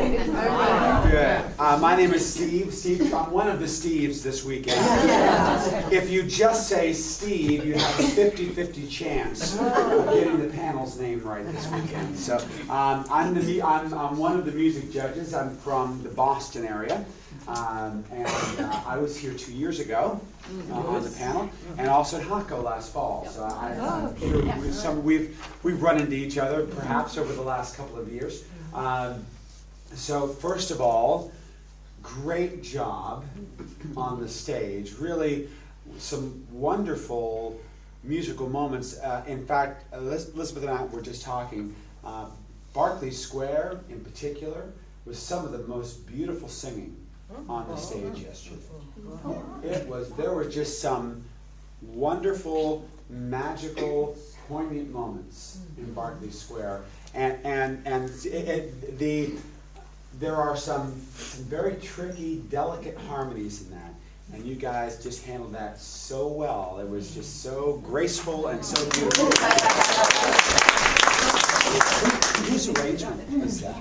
Good. My name is Steve. I'm one of the Steves this weekend. If you just say Steve, you have a 50-50 chance of getting the panel's name right this weekend. So I'm one of the music judges. I'm from the Boston area. And I was here 2 years ago on the panel, and also at Hako last fall. So I'm sure we've run into each other perhaps over the last couple of years. So first of all, great job on the stage. Really, some wonderful musical moments. In fact, Elizabeth and I were just talking. Barclay Square, in particular, was some of the most beautiful singing on the stage yesterday. There were just some wonderful, magical, poignant moments in Barclay Square, and there are some very tricky, delicate harmonies in that, and you guys just handled that so well. It was just so graceful and so beautiful. Whose arrangement is that?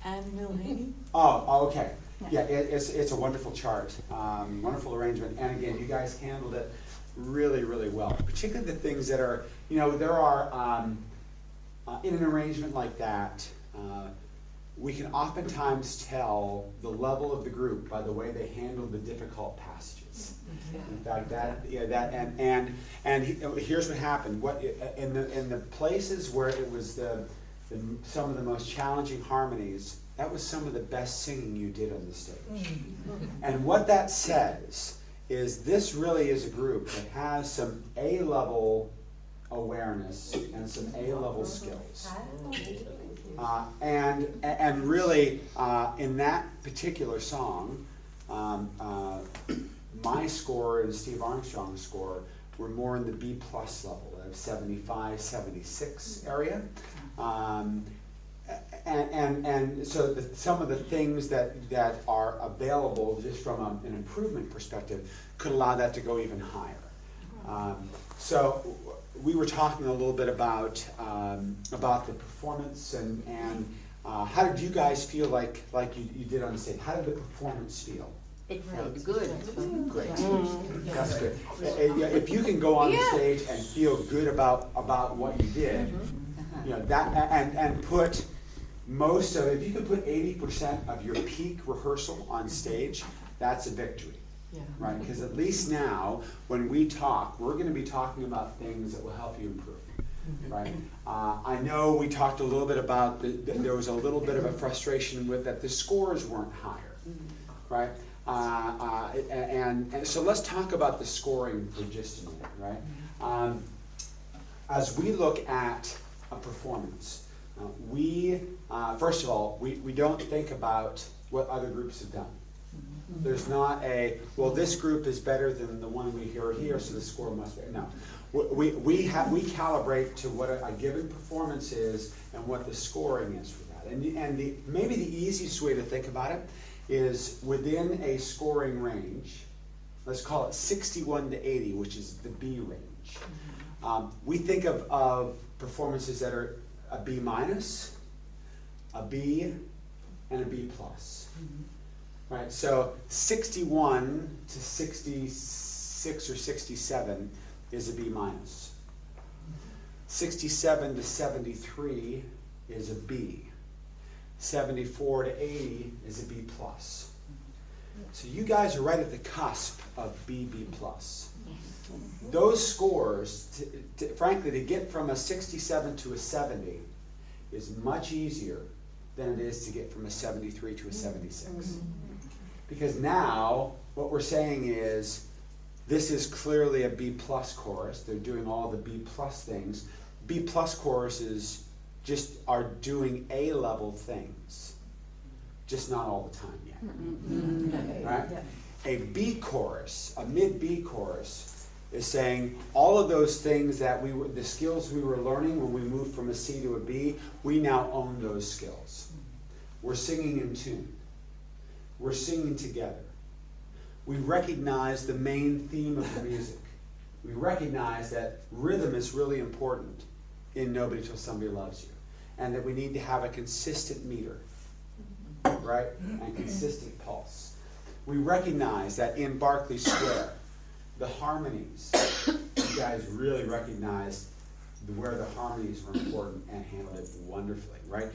And Milhaney. Oh, okay. Yeah, it's a wonderful chart, wonderful arrangement, and again, you guys handled it really, really well. Particularly the things that are, there are in an arrangement like that, we can oftentimes tell the level of the group by the way they handle the difficult passages. In fact, here's what happened. In the places where it was some of the most challenging harmonies, that was some of the best singing you did on the stage. And what that says is this really is a group that has some A-level awareness and some A-level skills. And really, in that particular song, my score and Steve Armstrong's score were more in the B+ level, 75, 76 area. And so some of the things that are available just from an improvement perspective could allow that to go even higher. So we were talking a little bit about the performance and how did you guys feel like you did on the stage? How did the performance feel? It felt good. Great. That's good. If you can go on the stage and feel good about what you did, that and put most of it, if you can put 80% of your peak rehearsal on stage, that's a victory. Right? Because at least now, when we talk, we're going to be talking about things that will help you improve. Right? I know we talked a little bit about there was a little bit of a frustration with that the scores weren't higher. Right? And so let's talk about the scoring for just a minute. Right? As we look at a performance, we first of all, we don't think about what other groups have done. There's not this group is better than the one we hear here, so the score must be. No. We calibrate to what a given performance is and what the scoring is for that. And maybe the easiest way to think about it is within a scoring range, let's call it 61 to 80, which is the B range. We think of performances that are a B-, a B, and a B+. Right, so 61 to 66 or 67 is a B-. 67 to 73 is a B. 74 to 80 is a B+. So you guys are right at the cusp of B+. Those scores, frankly, to get from a 67 to a 70 is much easier than it is to get from a 73 to a 76. Because now, what we're saying is, this is clearly a B+ chorus. They're doing all the B+ things. B+ choruses just are doing A-level things, just not all the time yet. Right? A B chorus, a mid-B chorus, is saying all of those things that the skills we were learning when we moved from a C to a B, we now own those skills. We're singing in tune. We're singing together. We recognize the main theme of the music. We recognize that rhythm is really important. in Nobody Till Somebody Loves You, and that we need to have a consistent meter, right, and consistent pulse. We recognize that in Berkeley Square, the harmonies, you guys really recognized where the harmonies were important and handled it wonderfully, right?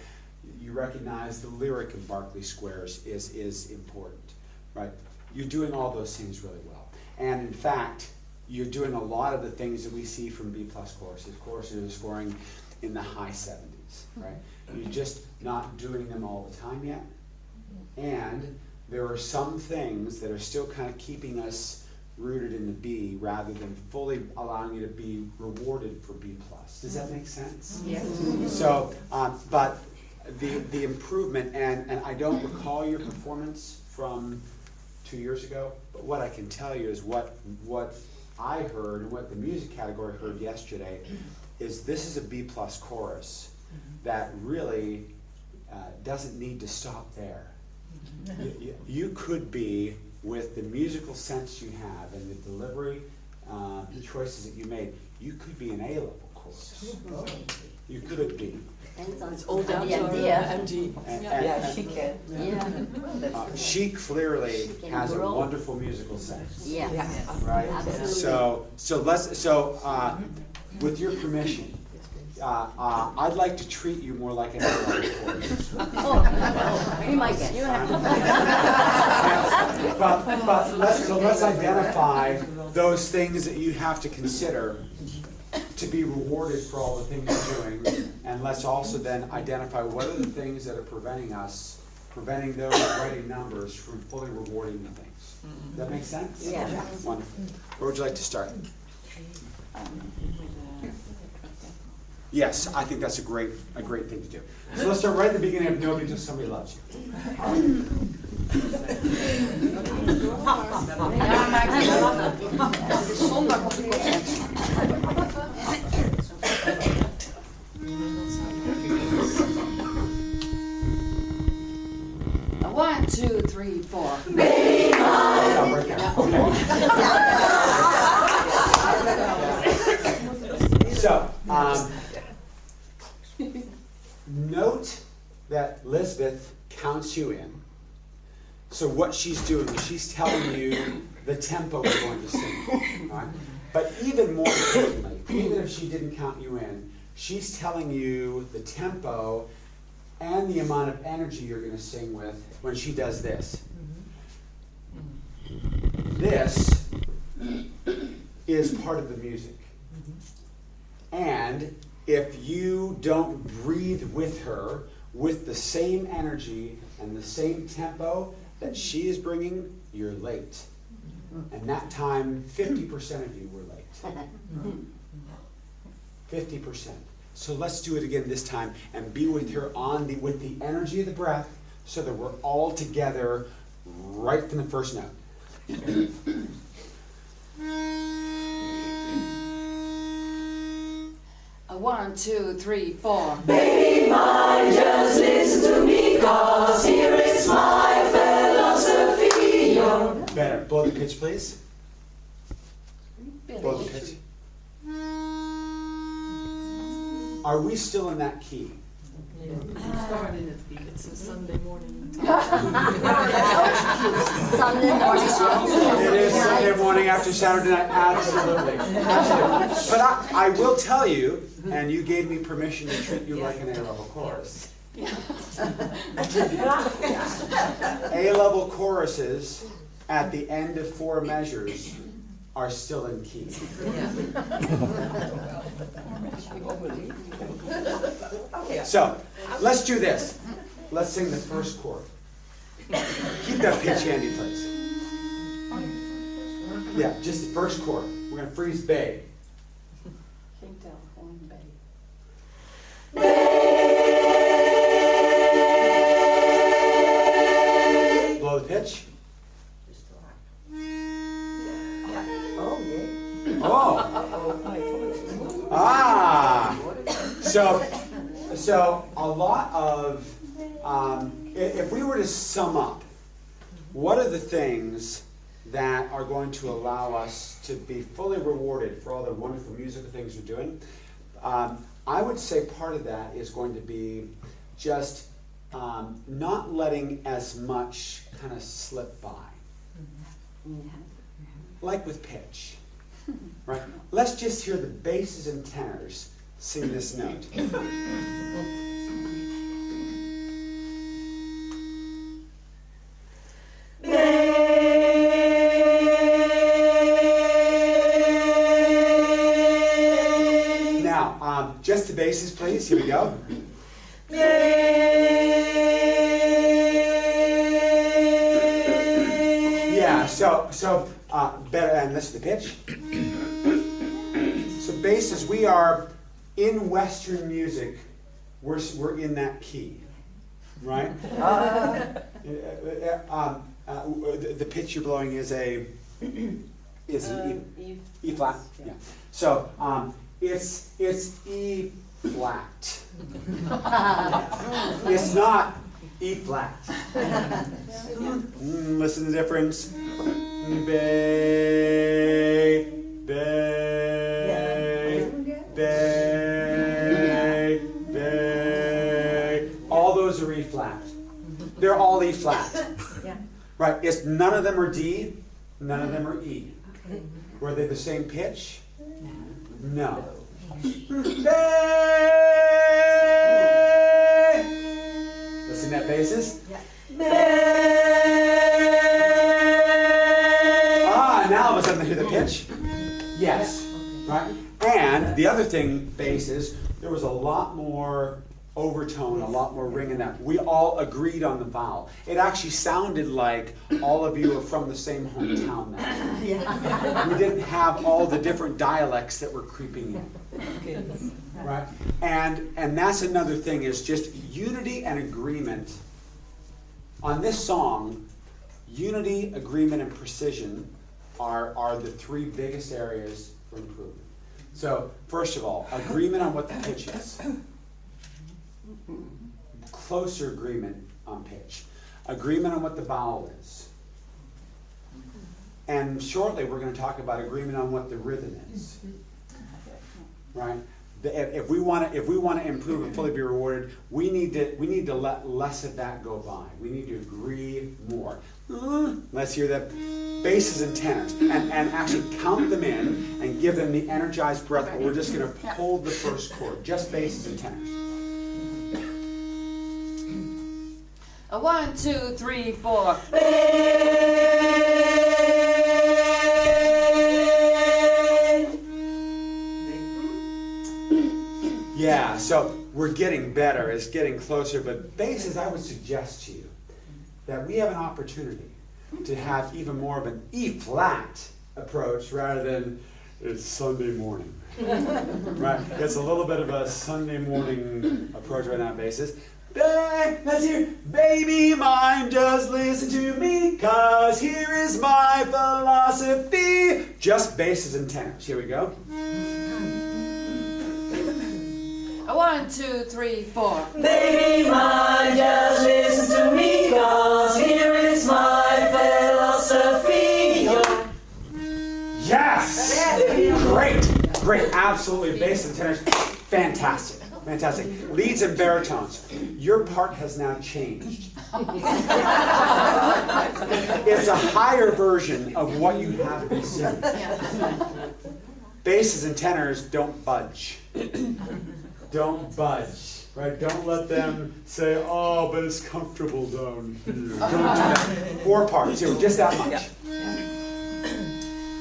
You recognize the lyric in Berkeley Squares is important, right? You're doing all those things really well. And in fact, you're doing a lot of the things that we see from B+ choruses. Choruses are scoring in the high 70s, right? You're just not doing them all the time yet. And there are some things that are still kind of keeping us rooted in the B rather than fully allowing you to be rewarded for B+. Does that make sense? Yes. So, but the improvement, and I don't recall your performance from 2 years ago, but what I can tell you is what I heard and what the music category heard yesterday is this is a B+ chorus that really doesn't need to stop there. You could be, with the musical sense you have and the delivery, the choices that you made, you could be an A-level chorus. You could be. It's all down to MG. Yeah, she can. Yeah. She clearly She can has a grow. wonderful musical sense. Yeah. Right? Absolutely. So with your permission, I'd like to treat you more like an A-level chorus. Oh, you might get. You have But let's identify those things that you have to consider to be rewarded for all the things you're doing, and let's also then identify what are the things that are preventing those writing numbers from fully rewarding the things. Does that make sense? Yeah. Wonderful. Where would you like to start? Yes, I think that's a great thing to do. So let's start right at the beginning of Nobody Till Somebody Loves You. One, two, three, four. Stop right there. So, note that Lisbeth counts you in. So what she's doing is she's telling you the tempo we're going to sing. Right? But even more importantly, even if she didn't count you in, she's telling you the tempo and the amount of energy you're going to sing with when she does this. This is part of the music. And if you don't breathe with her with the same energy and the same tempo that she is bringing, you're late. And that time, 50% of you were late. 50%. So let's do it again this time and be with her with the energy of the breath so that we're all together right from the first note. One, two, three, four. Baby mine, just listen to me, cause here is my philosophy. Better. Blow the pitch, please. Blow the pitch. Are we still in that key? It's a Sunday morning. Sunday morning. It is Sunday morning after Saturday night. Absolutely. Absolutely. But I will tell you, and you gave me permission to treat you like an A-level chorus. A-level choruses at the end of 4 measures are still in key. So, let's do this. Let's sing the first chord. Keep that pitch handy, please. Yeah, just the first chord. We're going to freeze bay. Blow the pitch. Oh. Ah. So a lot of, if we were to sum up, what are the things that are going to allow us to be fully rewarded for all the wonderful musical things we're doing? I would say part of that is going to be just not letting as much kind of slip by. Like with pitch, right? Let's just hear the basses and tenors sing this note. Now, just the basses, please. Here we go. Yeah, so better, and listen to the pitch. So basses, we are in Western music, we're in that key, right? The pitch you're blowing is an E flat. Yeah. So it's E flat. It's not E flat. Listen to the difference. Bay, bay, bay, bay. All those are E flat. They're all E flat. Right? It's none of them are D, none of them are E. Were they the same pitch? No. Listen to that basses. Now all of a sudden they hear the pitch. Yes. Right? And the other thing, basses, there was a lot more overtone, a lot more ring in that. We all agreed on the vowel. It actually sounded like all of you are from the same hometown now. We didn't have all the different dialects that were creeping in. Right? And that's another thing, is just unity and agreement. On this song, unity, agreement, and precision are the three biggest areas for improvement. So, first of all, agreement on what the pitch is. Closer agreement on pitch. Agreement on what the vowel is. And shortly we're going to talk about agreement on what the rhythm is. Right? If we want to improve and fully be rewarded, we need to let less of that go by. We need to agree more. Let's hear the basses and tenors, and actually count them in and give them the energized breath. But we're just going to hold the first chord, just basses and tenors. 1, 2, 3, 4. Yeah, so we're getting better, it's getting closer, but basses, I would suggest to you that we have an opportunity to have even more of an E-flat approach rather than it's Sunday morning. Right? It's a little bit of a Sunday morning approach right now, basses. Let's hear, baby mine, just listen to me, 'cause here is my philosophy. Just basses and tenors. Here we go. 1, 2, 3, 4. Baby mine, just listen to me, 'cause here is my philosophy. Yes! Great, absolutely. Basses and tenors, fantastic. Fantastic. Leads and baritones. Your part has now changed. It's a higher version of what you have been singing. Basses and tenors don't budge. Don't budge. Right? Don't let them say, oh, but it's comfortable down here. Don't do that. 4 parts. Here, just that much.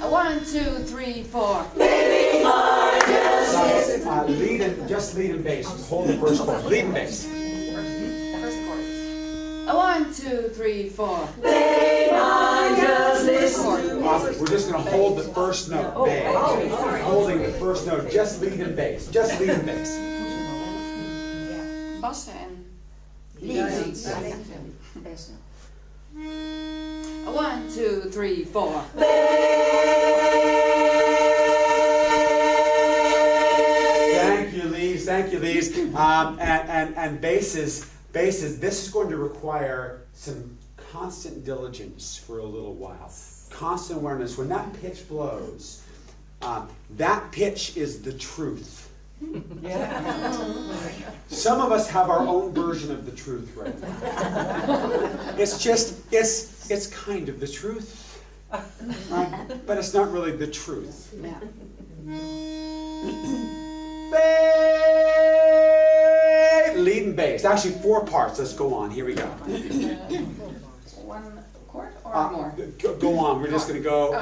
1, 2, 3, 4. Baby mine, just Just lead and bass. Hold the first chord. Lead and bass. First chord. 1, 2, 3, 4. baby mine, just listen to me. Awesome. We're just going to hold the first note. Bay. Holding the first note. Just lead and bass. Just lead and bass. Bassen en Leads. 1, 2, 3, 4. Thank you, Lise. And basses, this is going to require some constant diligence for a little while. Constant awareness. When that pitch blows, that pitch is the truth. Some of us have our own version of the truth right now. It's kind of the truth, right? But it's not really the truth. Lead and bass. Actually, 4 parts. Let's go on. Here we go. 1 chord or more? Go on. We're just going to go.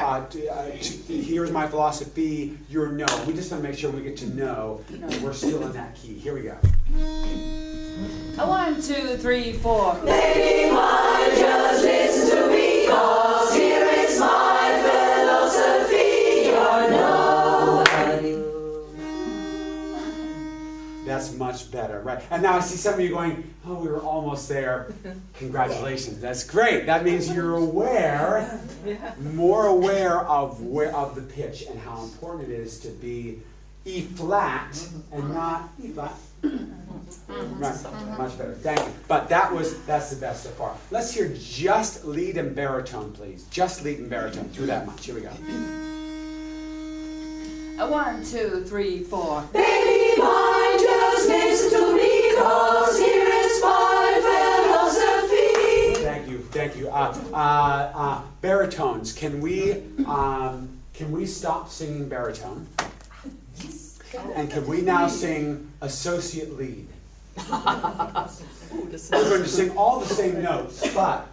Here's my philosophy. Your no. We just want to make sure we get to know that we're still in that key. Here we go. 1, 2, 3, 4. Baby mine, just listen to me, 'cause here is my philosophy. You're nobody. That's much better, right? And now I see some of you going, oh, we were almost there. Congratulations. That's great. That means you're aware, more aware of the pitch and how important it is to be E flat and not E flat. Right. Much better. Thank you. But that's the best so far. Let's hear just lead and baritone, please. Just lead and baritone. Through that much. Here we go. 1, 2, 3, 4. Baby mine, just listen to me, 'cause here is my philosophy. Thank you. Baritones. Can we stop singing baritone? And can we now sing associate lead? We're going to sing all the same notes, but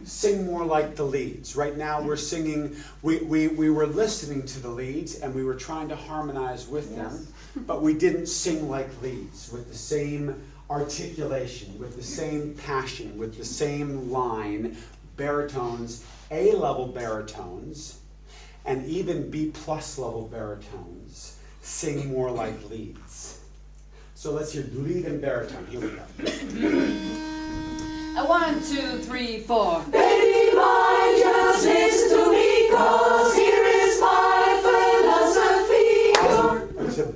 sing more like the leads. Right now we're singing, we were listening to the leads and we were trying to harmonize with them, but we didn't sing like leads with the same articulation, with the same passion, with the same line. Baritones, A-level baritones, and even B-plus level baritones sing more like leads. So let's hear lead and baritone. Here we go. 1, 2, 3, 4. Baby mine, just listen to me, 'cause here is my philosophy.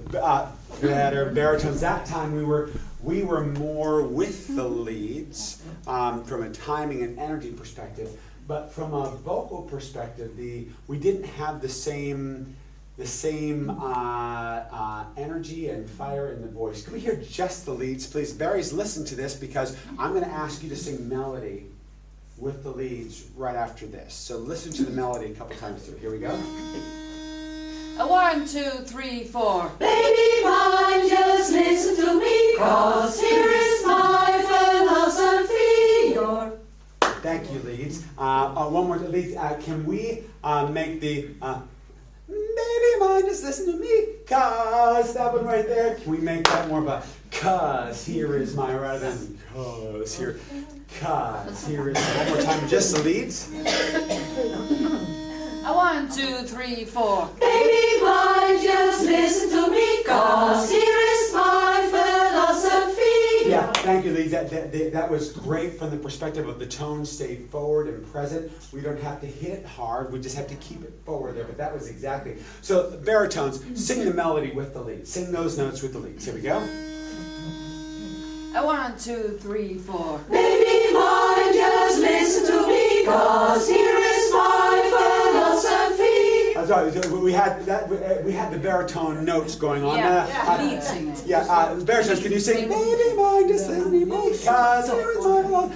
Better baritones. That time we were more with the leads from a timing and energy perspective, but from a vocal perspective, we didn't have the same energy and fire in the voice. Can we hear just the leads, please? Barry's, listen to this because I'm going to ask you to sing melody with the leads right after this. So listen to the melody a couple times through. Here we go. 1, 2, 3, 4. Baby mine, just listen to me, 'cause here is my philosophy. Your Thank you, leads. One more leads. Can we make the baby mine, just listen to me, 'cause that one right there. Can we make that more of a 'cause here is my, rather than 'cause here, 'cause here is one more time, just the leads. 1, 2, 3, 4. baby mine, just listen to me, 'cause here is my philosophy. Yeah, thank you, leads. That was great from the perspective of the tone stayed forward and present. We don't have to hit it hard. We just have to keep it forward there. But that was exactly. So baritones, sing the melody with the leads. Sing those notes with the leads. Here we go. 1, 2, 3, 4. Baby mine, just listen to me, 'cause here is my philosophy. Sorry, we had the baritone notes going on. Lead singing. Baritones, can you sing "Baby mine, just let me because here is my love"?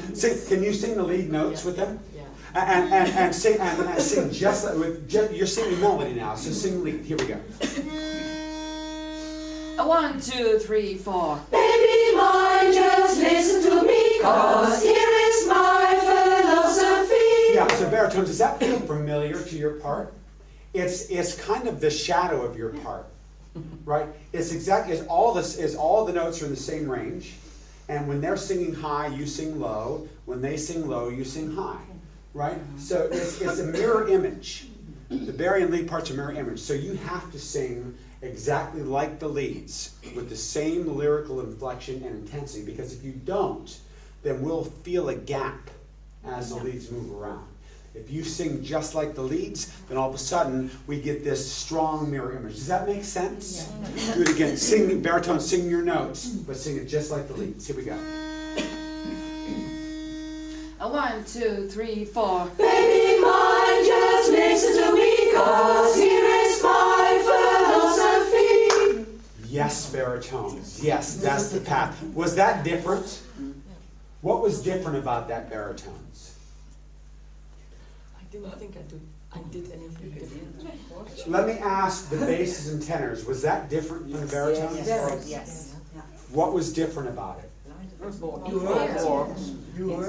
Can you sing the lead notes with them? And sing just like you're singing melody now. So sing lead. Here we go. 1, 2, 3, 4. Baby mine, just listen to me, 'cause here is my philosophy. Yeah. So baritones, does that feel familiar to your part? It's kind of the shadow of your part, right? It's exactly as all the notes are in the same range, and when they're singing high, you sing low. When they sing low, you sing high, right? So it's a mirror image. The Barry and lead parts are mirror image. So you have to sing exactly like the leads with the same lyrical inflection and intensity, because if you don't, then we'll feel a gap as the leads move around. If you sing just like the leads, then all of a sudden we get this strong mirror image. Does that make sense? Yeah. Do it again. Sing baritone, sing your notes, but sing it just like the leads. Here we go. 1, 2, 3, 4. Baby mine, just listen to me, 'cause here is my philosophy. Yes, baritones. Yes, that's the path. Was that different? What was different about that baritones? I didn't think I did anything different. Let me ask the basses and tenors. Was that different from the baritones? Yes. What was different about it? You heard more.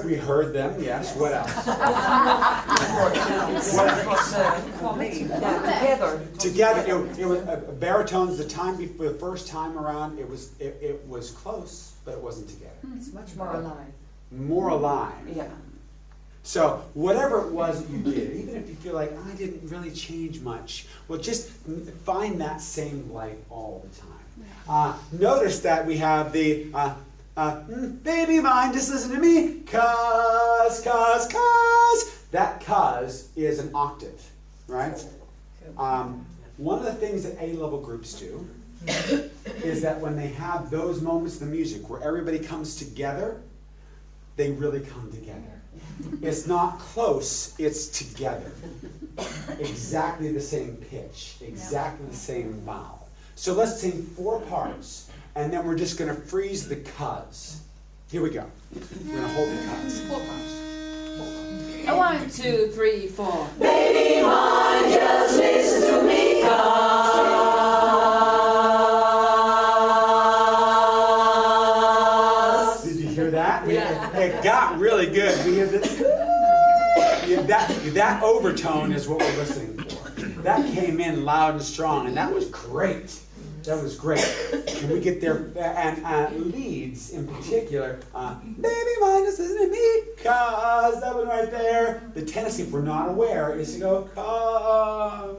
We heard them, yes. What else? For me. Together. Together, it was baritones. The first time around, it was close, but it wasn't together. It's much more alive. More alive. Yeah. So whatever it was that you did, even if you feel like I didn't really change much, well, just find that same light all the time. Notice that we have the baby mine, just listen to me, cause. That cause is an octave, right? One of the things that A-level groups do is that when they have those moments in the music where everybody comes together, they really come together. It's not close, it's together. Exactly the same pitch, exactly the same vowel. So let's sing 4 parts, and then we're just going to freeze the cuz. Here we go. We're going to hold the cuz. 4 parts. 1, 2, 3, 4. Baby mine, just listen to me, cause. Did you hear that? It got really good. We have that overtone is what we're listening for. That came in loud and strong, and that was great. That was great. Can we get there? And leads in particular, baby mine, just listen to me, cause that one right there. The tendency, if we're not aware, is to go, cause.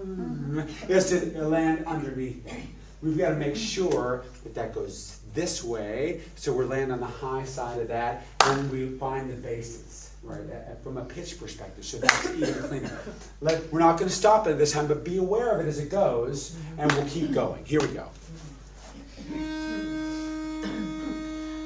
Is to land underneath it. We've got to make sure that goes this way, so we're landing on the high side of that, and we find the basses, right, from a pitch perspective, so that's even cleaner. We're not going to stop it this time, but be aware of it as it goes, and we'll keep going. Here we go.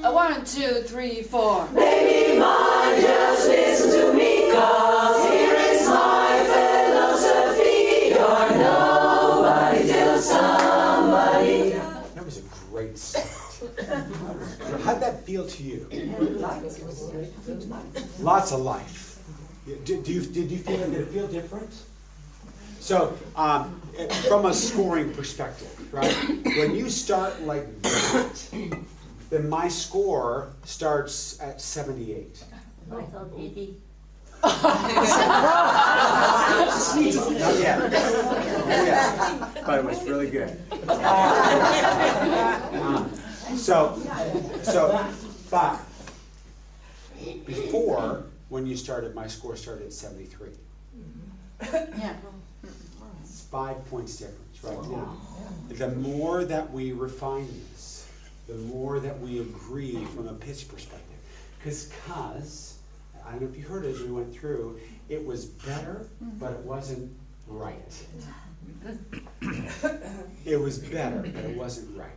1, 2, 3, 4. Baby mine, just listen to me, cause here is my philosophy. You're nobody till somebody. That was a great start. How'd that feel to you? Lots of life. Did you feel it? Did it feel different? So, from a scoring perspective, right? When you start like that, then my score starts at 78. I thought 80. Not yet. Not yet. But it was really good. But before, when you started, my score started at 73. Yeah. It's 5 points difference right now. The more that we refine this, the more that we agree from a pitch perspective. Because I don't know if you heard it as we went through, it was better, but it wasn't right. It was better, but it wasn't right.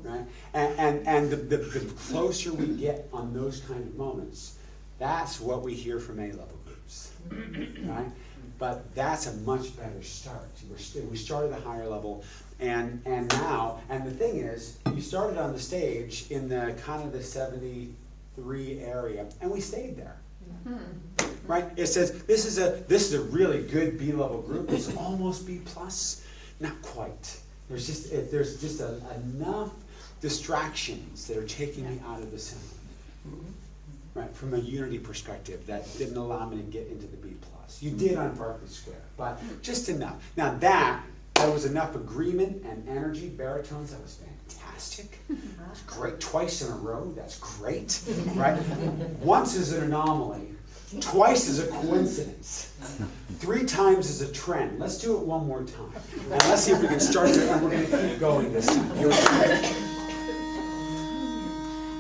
Right? And the closer we get on those kind of moments, that's what we hear from A-level groups. Right? But that's a much better start. We started at a higher level, and now, and the thing is, you started on the stage in the kind of the 73 area, and we stayed there. Right? It says this is a really good B-level group. It's almost B+, not quite. There's just enough distractions that are taking me out of the sound. Right? From a unity perspective, that didn't allow me to get into the B+. You did on Berkeley Square, but just enough. Now that was enough agreement and energy. Baritones, that was fantastic. It was great. Twice in a row, that's great. Right? Once is an anomaly. Twice is a coincidence. 3 times is a trend. Let's do it one more time. And let's see if we can start it, and we're going to keep going this time. You okay?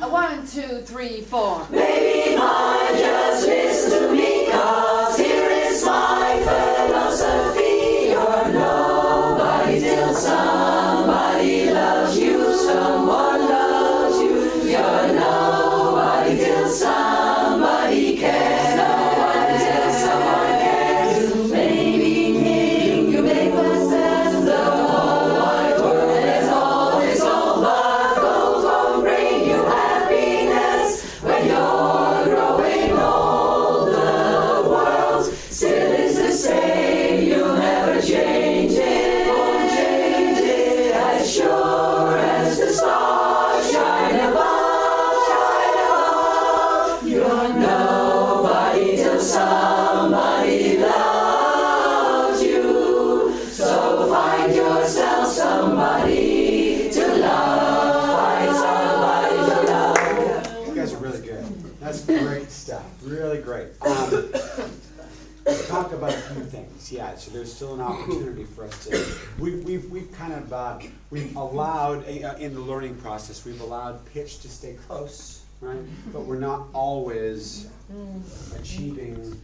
1, 2, 3, 4. Baby mine, just listen to me, cause here is my philosophy. You're nobody till somebody loves you, someone loves you. You're nobody till somebody cares, no one till someone cares. Baby king, you make us dance, the whole wide world is all That's great stuff. Really great. Talk about a few things. Yeah, so there's still an opportunity for us to. We've kind of we've allowed in the learning process. We've allowed pitch to stay close, right? But we're not always achieving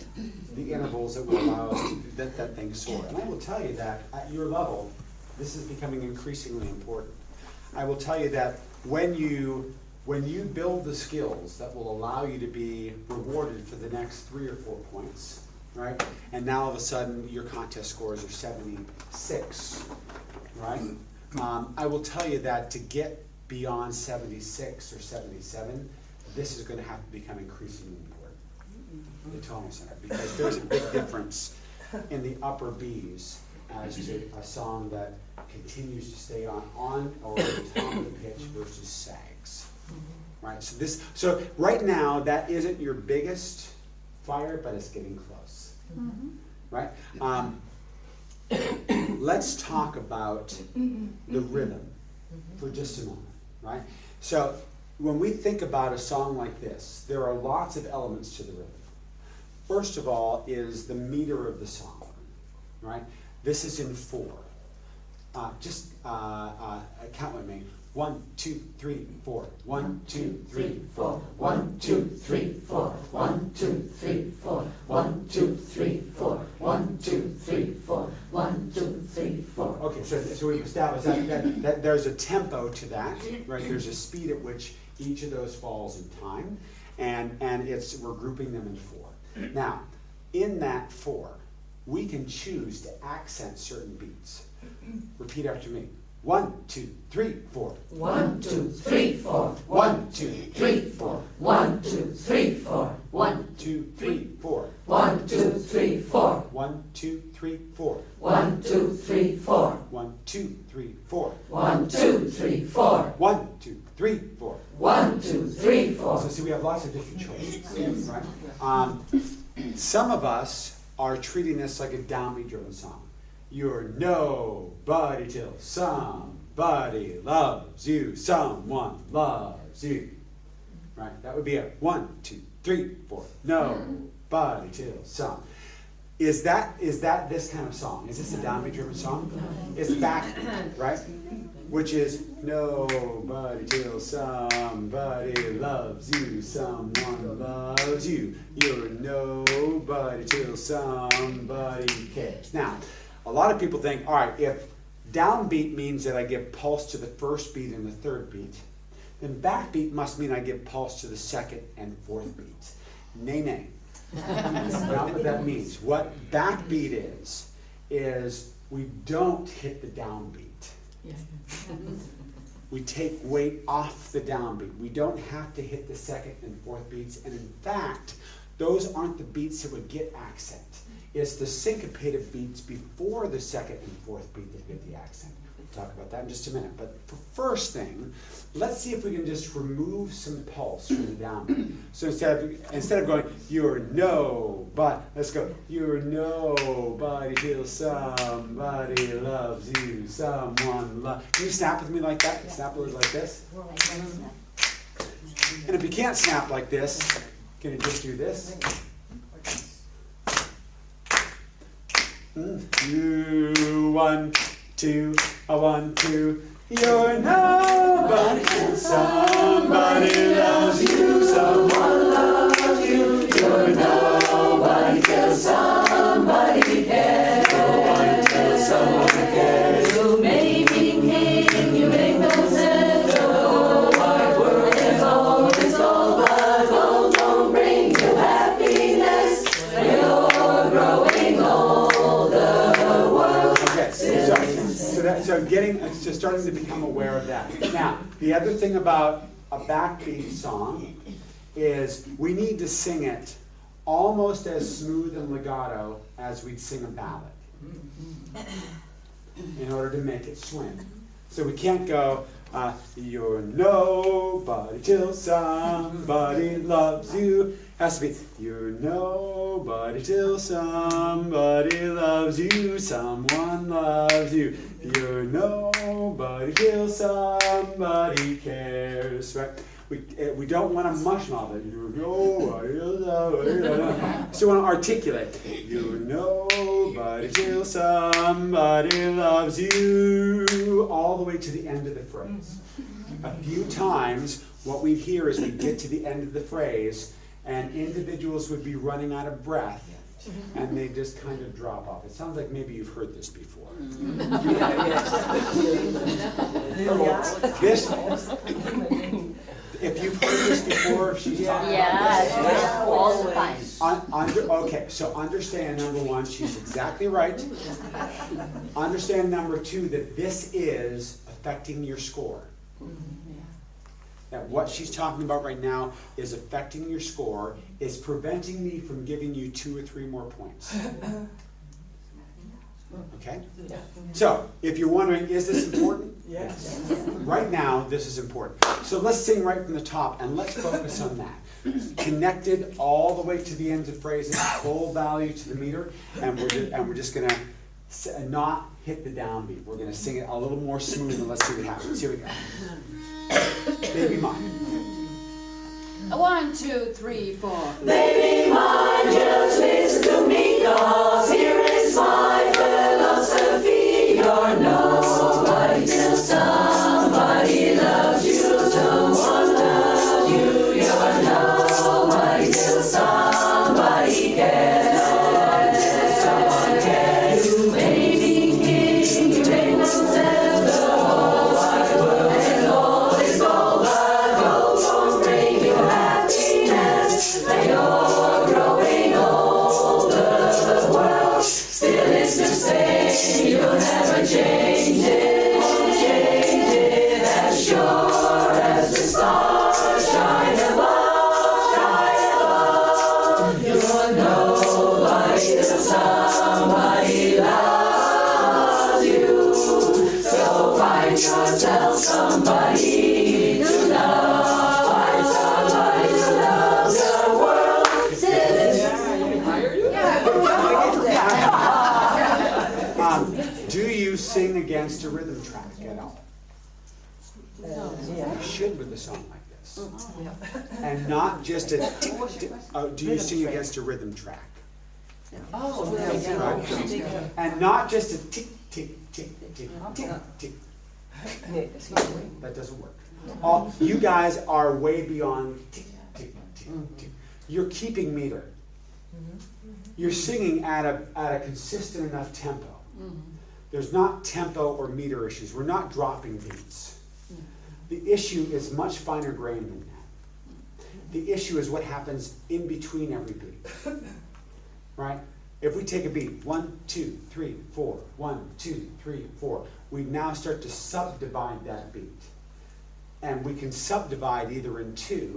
the intervals that will allow us to let that thing soar. And I will tell you that at your level, this is becoming increasingly important. I will tell you that when you build the skills that will allow you to be rewarded for the next 3 or 4 points, right? And now all of a sudden your contest scores are 76, right? I will tell you that to get beyond 76 or 77, this is going to have to become increasingly important, the tonal center, because there's a big difference in the upper B's as to a song that continues to stay on or the top of the pitch versus sags, right? So right now that isn't your biggest fire, but it's getting close, right? Let's talk about the rhythm for just a moment, right? So when we think about a song like this, there are lots of elements to the rhythm. First of all is the meter of the song, right? This is in 4. Just count with me. 1, 2, 3, 4. 1, 2, 3, 4. 1, 2, 3, 4. 1, 2, 3, 4. 1, 2, 3, 4. 1, 2, 3, 4. 1, 2, 3, 4. Okay, so we've established that there's a tempo to that, right? There's a speed at which each of those falls in time, and we're grouping them in 4. Now, in that 4, we can choose to accent certain beats. Repeat after me. 1, 2, 3, 4. 1, 2, 3, 4. 1, 2, 3, 4. 1, 2, 3, 4. 1, 2, 3, 4. 1, 2, 3, 4. 1, 2, 3, 4. 1, 2, 3, 4. 1, 2, 3, 4. 1, 2, 3, 4. 1, 2, 3, 4. 1, 2, 3, 4. So see, we have lots of different choices, right? Some of us are treating this like a downbeat driven song. You're nobody till somebody loves you, someone loves you. Right? That would be a 1, 2, 3, 4. Nobody till some. Is that this kind of song? Is this a downbeat driven song? It's back, right? Which is nobody till somebody loves you, someone loves you. You're nobody till somebody cares. Now, a lot of people think, all right, if downbeat means that I give pulse to the first beat and the third beat, then backbeat must mean I give pulse to the second and fourth beats. Nay, nay. That's not what that means. What backbeat is we don't hit the downbeat. We take weight off the downbeat. We don't have to hit the second and fourth beats. And in fact, those aren't the beats that would get accent. It's the syncopated beats before the second and fourth beat that get the accent. We'll talk about that in just a minute. But for first thing, let's see if we can just remove some pulse from the downbeat. So instead of going, you're nobody, let's go, you're nobody till somebody loves you, someone loves. Can you snap with me like that? Snap with like this? And if you can't snap like this, can you just do this? You 1, 2, a 1, 2. You're nobody till somebody loves you, someone loves you. You're nobody till somebody cares. Nobody till someone cares. You may be king, you make no sense. The whole wide world is all, but gold don't bring you happiness. You're growing older, the world. Okay, so starting to become aware of that. Now, the other thing about a backbeat song is we need to sing it almost as smooth and legato as we'd sing a ballad in order to make it swing. So we can't go, you're nobody till somebody loves you. Has to be, you're nobody till somebody loves you, someone loves you. You're nobody till somebody cares, right? We don't want to mush mouth it. You know, still want to articulate. You know, but till somebody loves you, all the way to the end of the phrase. A few times, what we hear is we get to the end of the phrase, and individuals would be running out of breath, and they just kind of drop off. It sounds like maybe you've heard this before. This, if you've heard this before, if she's talking Yeah, all the time. okay, so understand, number one, she's exactly right. Understand, number two, that this is affecting your score. That what she's talking about right now is affecting your score, is preventing me from giving you 2 or 3 more points. Okay? So, if you're wondering, is this important? Yes. Right now, this is important. So let's sing right from the top, and let's focus on that. Connected all the way to the ends of phrases, full value to the meter, and we're just going to not hit the downbeat. We're going to sing it a little more smooth, and let's see what happens. Here we go. Baby mine. 1, 2, 3, 4. Baby mine, just listen to me, 'cause here is my philosophy. You're nobody till somebody loves you. Someone loves you. You're nobody till somebody cares. Nobody till someone cares. You may be king, you may not tell the whole wide world, and all is gold, but gold won't bring you happiness. When you're growing older, the world still is the same. You'll never change it, as sure as the stars shine above. You're nobody till somebody loves you. So find yourself somebody to love. Find somebody to love. The world still is. Do you sing against a rhythm track at all? You should with a song like this. And not just a tick, tick. Do you sing against a rhythm track? Right? And not just a tick, tick, tick, tick, tick, tick. That doesn't work. You guys are way beyond tick, tick, tick, tick. You're keeping meter. You're singing at a consistent enough tempo. There's not tempo or meter issues. We're not dropping beats. The issue is much finer grained than that. The issue is what happens in between every beat. Right? If we take a beat, 1, 2, 3, 4, 1, 2, 3, 4, we now start to subdivide that beat. And we can subdivide either in 2